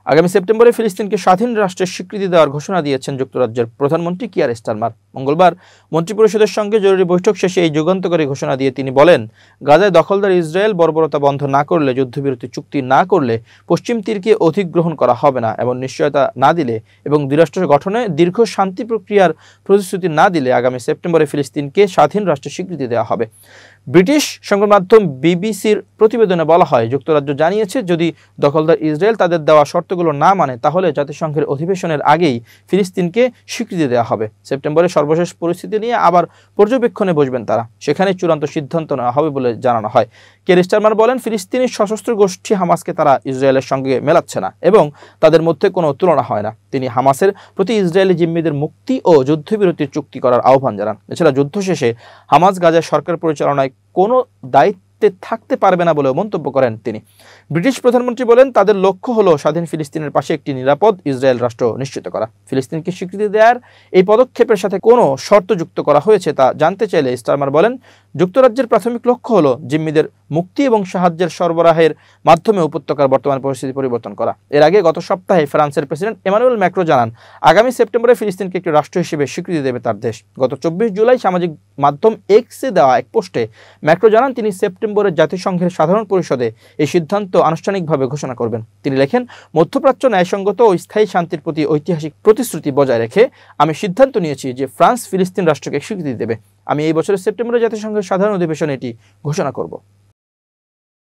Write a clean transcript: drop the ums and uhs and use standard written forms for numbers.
আগামী সেপ্টেম্বরে ফিলিস্তিনকে স্বাধীন রাষ্ট্রের স্বীকৃতি দেওয়ার ঘোষণা দিয়েছেন যুক্তরাজ্যের প্রধানমন্ত্রী কিয়ার স্টারমার। মঙ্গলবার মন্ত্রিপরিষদের সঙ্গে জরুরি বৈঠক শেষে এই যুগান্তকারী ঘোষণা দিয়ে তিনি বলেন, গাজায় দখলদার ইসরায়েল বর্বরতা বন্ধ না করলে, যুদ্ধবিরতি চুক্তি না করলে পশ্চিম তীরকে অধিগ্রহণ করা হবে না এবং নিশ্চয়তা না দিলে এবং দ্বিরাষ্ট্র গঠনে দীর্ঘ শান্তি প্রক্রিয়ার প্রতিশ্রুতি না দিলে আগামী সেপ্টেম্বরে ফিলিস্তিনকে স্বাধীন রাষ্ট্রের স্বীকৃতি দেওয়া হবে। ব্রিটিশ সংবাদ মাধ্যম বিবিসির প্রতিবেদনে বলা হয়, যুক্তরাজ্য জানিয়েছে যদি দখলদার ইসরায়েল তাদের দেওয়া শর্তগুলো না মানে তাহলে জাতিসংঘের অধিবেশনের আগেই ফিলিস্তিনকে স্বীকৃতি দেওয়া হবে। সেপ্টেম্বরে সর্বশেষ পরিস্থিতি নিয়ে আবার পর্যবেক্ষণে বসবেন তারা, সেখানে চূড়ান্ত সিদ্ধান্ত নেওয়া হবে বলে জানানো হয়। কিয়ার স্টারমার বলেন, ফিলিস্তিনি সশস্ত্র গোষ্ঠী হামাসকে তারা ইসরায়েলের সঙ্গে মেলাচ্ছে না এবং তাদের মধ্যে কোনো তুলনা হয় না। তিনি হামাসের প্রতি ইসরায়েলি জিম্মিদের মুক্তি ও যুদ্ধবিরতির চুক্তি করার আহ্বান জানান। এছাড়া যুদ্ধ শেষে হামাস গাজায় সরকার পরিচালনায় কোনো দায়িত্বে থাকতে পারবে না বলেও মন্তব্য করেন তিনি। ব্রিটিশ প্রধানমন্ত্রী বলেন, তাদের লক্ষ্য হলো স্বাধীন ফিলিস্তিনের পাশে একটি নিরাপদ ইসরায়েল রাষ্ট্র নিশ্চিত করা। ফিলিস্তিনকে স্বীকৃতি দেওয়ার এই পদক্ষেপের সাথে কোনো শর্ত যুক্ত করা হয়েছে তা জানতে চাইলে স্টারমার বলেন, যুক্তরাজ্যের প্রাথমিক লক্ষ্য হলো জিম্মিদের মুক্তি এবং সাহায্যের সরবরাহের মাধ্যমে উপত্যকার বর্তমান পরিস্থিতি পরিবর্তন করা। এর আগে গত সপ্তাহে ফ্রান্সের প্রেসিডেন্ট এমানুয়েল ম্যাক্রো জানান, আগামী সেপ্টেম্বরে ফিলিস্তিনকে একটি রাষ্ট্র হিসেবে স্বীকৃতি দেবে তার দেশ। গত 24 জুলাই সামাজিক মাধ্যম এক্সে দেওয়া এক পোস্টে ম্যাক্রো জানান, তিনি সেপ্টেম্বরে জাতিসংঘের সাধারণ পরিষদে এই সিদ্ধান্ত আনুষ্ঠানিকভাবে ঘোষণা করবেন। তিনি লেখেন, মধ্যপ্রাচ্য ন্যায়সঙ্গত ও স্থায়ী শান্তির প্রতি ঐতিহাসিক প্রতিশ্রুতি বজায় রেখে আমি সিদ্ধান্ত নিয়েছি যে ফ্রান্স ফিলিস্তিন রাষ্ট্রকে স্বীকৃতি দেবে। আমি এই বছরের সেপ্টেম্বরে জাতিসংঘের সাধারণ অধিবেশনে এটি ঘোষণা করব।